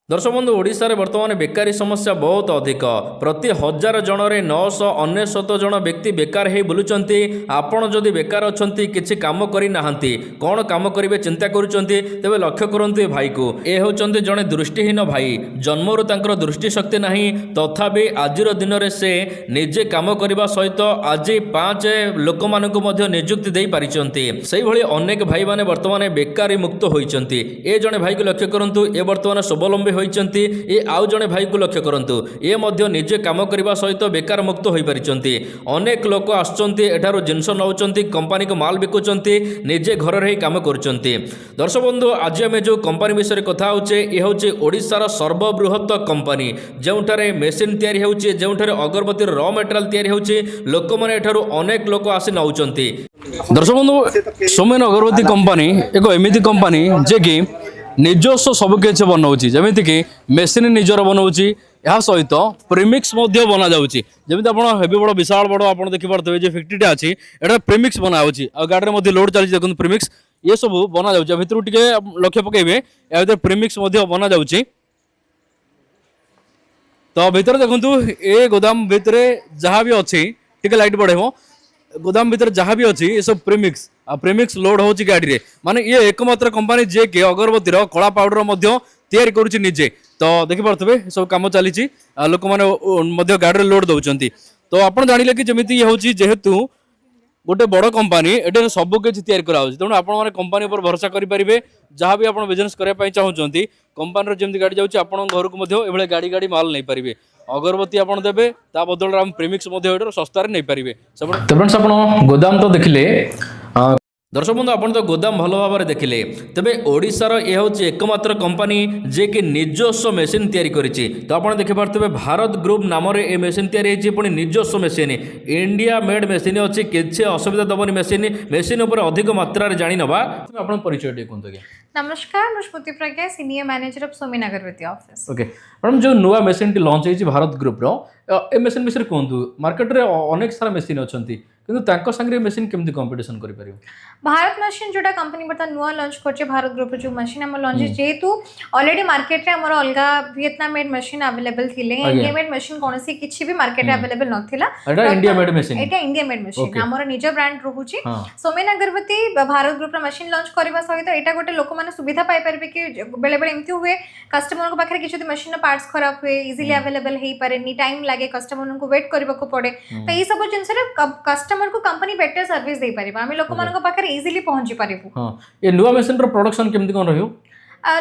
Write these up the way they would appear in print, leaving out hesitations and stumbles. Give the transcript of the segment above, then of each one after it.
दर्शक बंधु ओडिशा रे वर्तमान बेकारी समस्या बहुत अधिक प्रति 1000 जनरे 999 जन व्यक्ति बेकार हे बुलुचंती। आपण जदि बेकार अछंती किछि काम करि नाहंती कोन काम करिवे चिंता करूचंती तेबे लक्ष्य करंतु ए भाई को। ए होचंती जने दृष्टिहीन भाई जन्मरु तांकर दृष्टि शक्ति नाही तथापि आजिर दिन रे से निजे काम करिवा सहित आज 5 लोक मानकु मध्ये नियुक्ति देई पारिचंती। सेही भली अनेक भाई माने वर्तमान बेकारी मुक्त होइचंती। ए जने भाई को लक्ष्य करंतु ए वर्तमान स्वावलंबी होइचंती। ए आउ जने भाई को लक्ष्य करंतु ए मध्य निजे काम करबा सहित बेकार मुक्त होई परिचंती। अनेक लोक आछंती एठारो जिंस नउचंती कंपनी को माल बिकुचंती निजे घर रे काम करूचंती। दर्शक बंधु आज आमे जो कंपनी विषय कथा होचे ए होचे ओडिसा सर्वबृहत कंपनी जेउठारे मेसिन तयारी होचे जेउठारे अगरबत्ती रॉ मटेरियल तयारी होचे लोक माने एठारो अनेक लोक आसी नउचंती। दर्शक बंधु सोमेन अगरबत्ती कंपनी एक एमिति कंपनी जे कि निजस्व सबकि बनाऊँगी जमीक मेसीन निजर बनाऊँगी यह सहित प्रीमिक्स बना जाऊँगी जमी आप हेवी बड़ विशाल बड़ आप देखिपे जो फैक्ट्री अच्छी यहाँ प्रीमिक्स बनाऊँगी आ गाड़ी लोड चलती देखो प्रीमिक्स ये सब बना जाऊँगी भितर टे लक्ष्य पकड़े या भर प्रीमिक्स बना जाऊँगी। तो भितर देखु ए गोदाम भितर जहाँ भी अच्छी टे लाइट बढ़ेब गोदाम भीतर जहाँ भी अच्छी ये सब प्रीमिक्स प्रीमिक्स लोड होची गाड़ी रे माने ये एकमात्र कंपनी जे के अगरबत्तीर कला पाउडर तैयारी करुच्ची निजे। तो देखिपे सब कम चली लोक मैंने गाड़ी लोड दौरान। तो आप जानिले कि जमी ये हूँ जेहेतु गोटे बड़ कंपनी ये सब किसी तैयारी कराऊँ तेणु आप कंपनी पर भरोसा करेंगे जहाँ भी आप बिजनेस करने चाहते कंपनी जमी गाड़ी जाऊँगी आप घर को ये गाड़ी गाड़ी माल नहीं पारे अगरबत्ती आप देवे ता बदल आम प्रीमिक्स सस्तार नहीं पारे। तो फ्रेंड्स आप गोदाम तो देखिले दर्शक बंधु आप तो गोदाम भल भाव में देखिले तेबे ओडिशार यह हूँ एकमात्र कंपनी जे कि निजस्व मेसीन तैयारी करिछि। तो आप देखिपे भारत ग्रुप नाम ए मेसीन तैयारी पुणी निजस्व मेसीन इंडिया मेड मेसीन अच्छी किसी असुविधा दबनी मेसीन उपर अधिक मात्रा जानी नवा आप परिचय कहते। नमस्कार मैं स्मृति प्रज्ञा सीनियर मैनेजर ऑफ सोमेन अगरबत्ती ऑफिस। ओके मैडम जो नुआ मेसीन लॉन्च होती भारत ग्रुप रो ए मेसीन विषय कहतु मार्केट रे अनेक सारा मेसीन अच्छी किंतु तांको संगे मेसीन केमती कंपटीशन करि परियो। भारत मशीन जोटा कंपनी बता नुआ लॉन्च करछे भारत ग्रुप जो मशीन हम लॉन्च जेतु ऑलरेडी मार्केट रे हमर अलगा वियतनाम मेड मशीन अवेलेबल थिले इंडिया मेड मशीन कोनसी किछि भी मार्केट रे अवेलेबल नथिला एटा इंडिया मेड मशीन हमर निज ब्रांड रहूची सोमेन अगरबत्ती भारत ग्रुप रा मशीन लॉन्च करबा सहित एटा गोटे लोक माने सुविधा पाई परबे कि बेले बेले एमती हुए कस्टमर को पाखरे किछि मशीन पार्ट्स खराब हुए इजीली अवेलेबल हेई पारे नी टाइम लागे कस्टमर को वेट करबा को पड़े। तो ई सब जिंस रे कस्टमर को कंपनी बेटर सर्विस दे पारिबा आमे लोक मान को पाखरे इजीली पहुंची पारिबु। हां ये नुवा मशीन रो प्रोडक्शन केमती कोन रहियो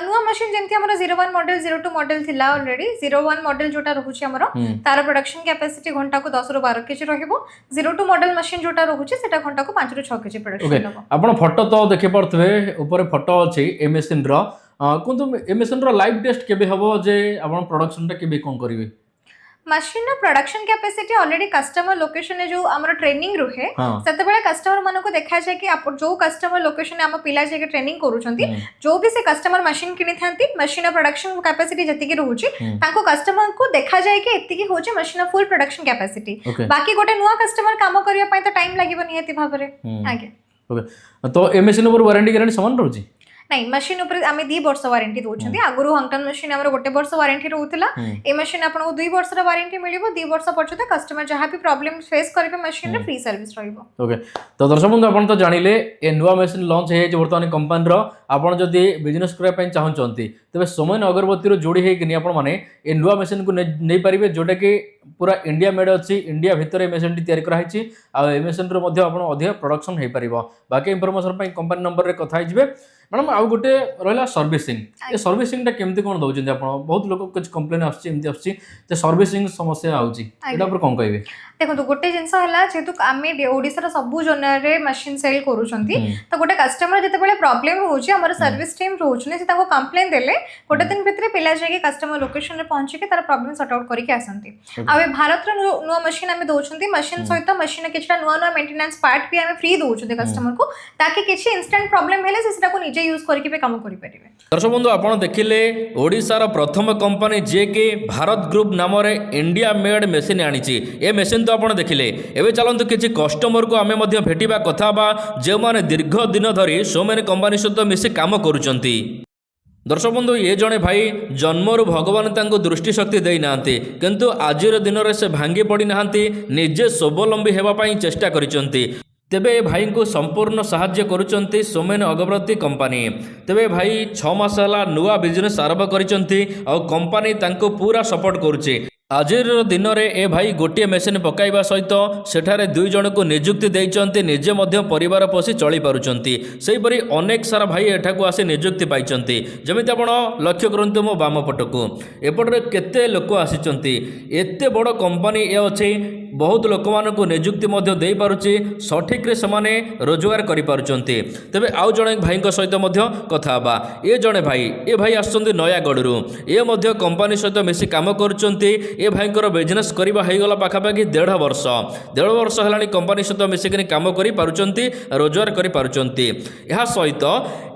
नुआ मशीन जेमती हमर 01 मॉडल 02 मॉडल थिला ऑलरेडी 01 मॉडल जोटा रहूची हमर तार प्रोडक्शन कैपेसिटी घंटा को 10 रो 12 केजी रहिबो 02 मॉडल मशीन जोटा रहूची सेटा घंटा को 5 रो 6 केजी प्रोडक्शन होबो। आपण फोटो तो देखि परथवे ऊपर फोटो अछि ए मशीन रो कोन ए मशीन रो लाइव टेस्ट केबे हबो जे आपण प्रोडक्शन टा केबे कोन करिवे machine production capacity already customer location है जो हमर ट्रेनिंग रुहे सेते बेले कस्टमर मन को देखा जाय कि आप जो कस्टमर लोकेशन हम पिला जे के ट्रेनिंग करूछंती जो भी से कस्टमर मशीन किनि थांती मशीन प्रोडक्शन कैपेसिटी जति की रहूची ताको कस्टमर को देखा जाय कि एति की होचे मशीन फुल प्रोडक्शन कैपेसिटी बाकी गोटे नुवा कस्टमर काम करिया पय तो टाइम लागिबो नियति भाबरे आगे। ओके तो ए मशीन ऊपर वारंटी गारंटी समान रहूची नहीं मशीन ऊपर आमे 2 वर्ष वारंटी दोछंती आगुरु हंगटन मशीन हमर गोटे वर्ष वारंटी रहउतला ए मशीन आपन को 2 वर्ष रा वारंटी मिलिबो 2 वर्ष पर्यंत कस्टमर जहां भी प्रॉब्लम फेस करबे मशीन रे फ्री सर्विस रहइबो। ओके तो दर्शक बंधु आपन तो जानिले ए नुवा मशीन लॉन्च हे जे वर्तमान कंपनी रो आपन जदी बिजनेस करे पय चाहचंती तबे सोमेन अगरबत्ती रो जोडी हे कि आपन माने ए नुवा मशीन को नै परिबे जोटा कि पूरा इंडिया मेड अच्छी इंडिया भितर मशीन टी तैयारी कराई आ मशीन रो मध्ये आपन अधिक प्रोडक्शन हे परिबो। बाकी इंफॉर्मेशन पय कंपनी नंबर रे कथा हिजबे मैडम आउ गोटे रहा सर्विसिंग ये सर्विसिंग केमती कौन दौरान आप बहुत लोग कुछ कंप्लेन आसती सर्विसिंग समस्या आउची कौन कहे देखो गोटे जिनस है जेहेतु आम ओडिशार सबू जोन मशीन सेल करूछंती तो गोटे कस्टमर जिते प्रॉब्लम होची हमर सर्विस टीम रोचने से ताको कंप्लेन देले गोटे दिन भितर पिला जाके कस्टमर लोकेशन रे पहुंची के तार प्रॉब्लम सॉर्ट आउट करके आसंती। आ भारत रो नुवा मशीन आमे दोछंती मशीन सहित मशीन किछटा नुवा नुवा मेंटेनेंस पार्ट भी आमे फ्री दोछते कस्टमर को ताकि किछि इंस्टेंट प्रॉब्लम हेले से सेटा को निजे यूज करके पे काम करि परिबे। दर्शक बंधु आपण देखिले ओडिशार प्रथम कंपनी जे के भारत ग्रुप नाम रे इंडिया मेड मशीन आनीची ए मशीन तो आपण देखिले एबे चलंतु किछि कस्टमर को आमे मध्ये भेटिबा कथा बा जे माने दीर्घ दिन धरि सोमेन कंपनी सहित मिसे काम करूचंती। दर्शक बंधु ये जड़े भाई जन्मरू भगवान तांको दृष्टिशक्ति देई नांती किंतु आजिर दिन में से भांगी पड़ी नांती निजे स्वावलंबी हेबा पई चेष्टा करिसंती। तेबे भाई को संपूर्ण साहाय्य करुचंती सोमेन अगरबत्ती कंपनी। तेबे भाई 6 मास हला नुआ बिजनेस आरंभ करिसंती और कंपनी तांको पूरा सपोर्ट करुचे। आजिर दिन में ए भाई गोटे मेसीन पकाइबा सहित सेठारे 2 जन को नियुक्ति देइचंती निजे मध्य परिवार पोषी चली पारुचंती। सेहीपरि अनेक सारा भाई एठाकू आसी नियुक्ति पाइचंती। जमिति आपण लक्ष्य करंतु मो बाम पटकू एपटरे केते लोक आसीचंती। एते बड़ कंपनी ए अछि बहुत लोक मानकू नियुक्ति मध्य देई पारुची सठिक रे समाने रोजगार करि पारुचंती। तेबे आउ जणे भाई सहित मध्य कथा बा। ए जणे भाई आसचंती नयागढ़ ए मध्य कंपनी सहित मिसी काम करुचंती। ए भाईंकर बिजनेस करबा हेगला पाखापाखि 1.5 वर्ष हेलानी कंपनी सहित मिसिकनी काम करि पारुचंती रोजगार करि पारुचंती। एहा सहित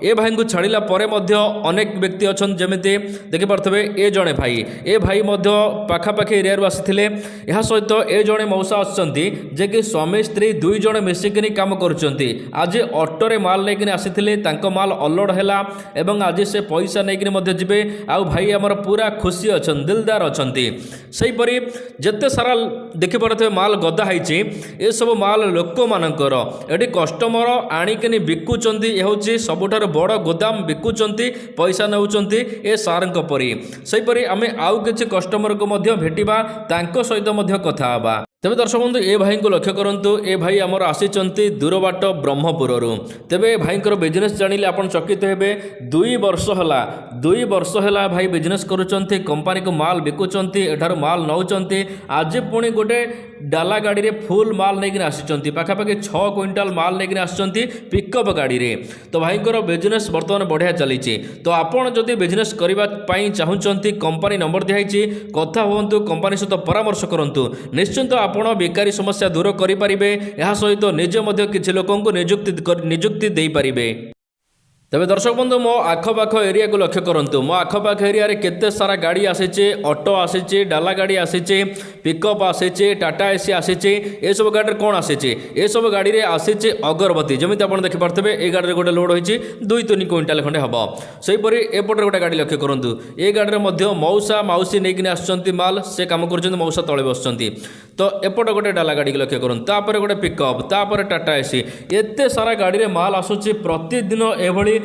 ए भाई को छाड़िला परे मध्य अनेक व्यक्ति अछन जेमिति देखि पारथबे ए भाई मध्य पाखापाखि एरिया आसीथिले। एहा सहित ए जणे मौसा आछंती जे कि स्वामी स्त्री 2 जण मिसिकनी काम करुचंती। आज ऑटो रे माल लेकिन आसीथिले तांको माल अलोड हेला एवं आज से पैसा लेकिन मध्य जिबे। आ भाई हमर पूरा खुशी अछन दिलदार अछंती। सेहीपरि जेते सारा देखि पारथबे माल गदा हाइची ए सब माल लोक मानकर एठी कस्टमर आनिकनी बिकुचंती। ए होची सबुठार बड़ गोदाम बिकुचंती पैसा नेउचंती ए सारंक परी। सेहीपरि आमे आउ किछि कस्टमर को मध्य भेटिबा तांको सहित मध्य कथा हबा। तेबे दर्शक बंधु ए भाई को लक्ष्य करंतु ए भाई आमर आसीचंती दूरबाट ब्रह्मपुररू। तेबे भाईंकर बिजनेस जानिले आपण चकित हेबे। 2 वर्ष होला भाई बिजनेस करूचंती कंपनी को माल बिकुचंती एठार माल नौचंती। आज पुणी गोटे डाला गाड़ी रे फुल माल नेकिन आसीचंती पाखापाखि 6 क्विंटाल माल नेकिन आसीचंती पिकअप गाड़ी रे। तो भाईंकर बिजनेस वर्तमान बढ़िया चलीची। तो आपण जदि बिजनेस करबा पई चाहुचंती कंपनी नंबर दिहाइची कथा हुंतु कंपनी सहित परामर्श करंतु निश्चिंत आपण बेकारी समस्या दूर करिपारिबे। एहा सहित निजे मध्य किछि लोकंकु नियुक्ति देई पारिबे। तेबे दर्शक बंधु मो आखपाख एरिया को लक्ष्य करंतु। मो आखपाख एरिया रे केते सारा गाड़ी आसीचे ऑटो आसीचे डाला गाड़ी आसीचे पिकअप आसीचे टाटा एसी आसीचे। ए सब गाड़ी रे कोन आसीचे ए सब गाड़ी रे आसीचे अगरबत्ती। जेमिति आपण देखि पारथबे ए गाड़ी रे गोटे लोड होईची 2-3 क्विंटाल खंडे हबो। सेही परि एपटर गोटे गाड़ी लक्ष्य करंतु। ए गाड़ी रे मध्य मौसा माउसी नेकिन आछंती माल से काम करछंती मौसा तळे बसचंती। तो एपट गोटे डाला गाड़ी के लक्ष्य करंतु तापर गोटे पिकअप तापर टाटा एसी एते सारा गाड़ी रे माल आसुची प्रतिदिन एभली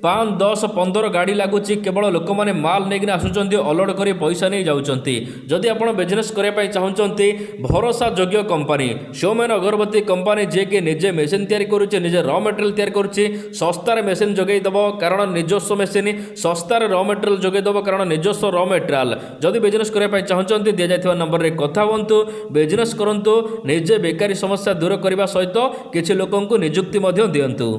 5, 10, 15 गाड़ी लगुच केवल लोक मैंने माल नहीं आसुँच अलोड कर पैसा नहीं जाऊँगी। जदि आप बिजनेस करने चाहते भरोसा योग्य कंपनी सोमेन अगरबत्ती कंपनी जे कि निजे मेसीन तैयारी करुचे निजे रॉ मटेरियल तैयारी करुचे सस्तार मेसीन जोगेदेव कारण निजस्व मेसीन सस्तार रॉ मटेरियल जोगेदेव कारण निजस्व रॉ मटेरियल। जदि बिजनेस करने चाहते दि जाइथिबा नंबर रे कथा हुंतु बिजनेस करंतु निजे बेकारी समस्या दूर करने सहित किछि लोकंकु नियुक्ति दियंतु।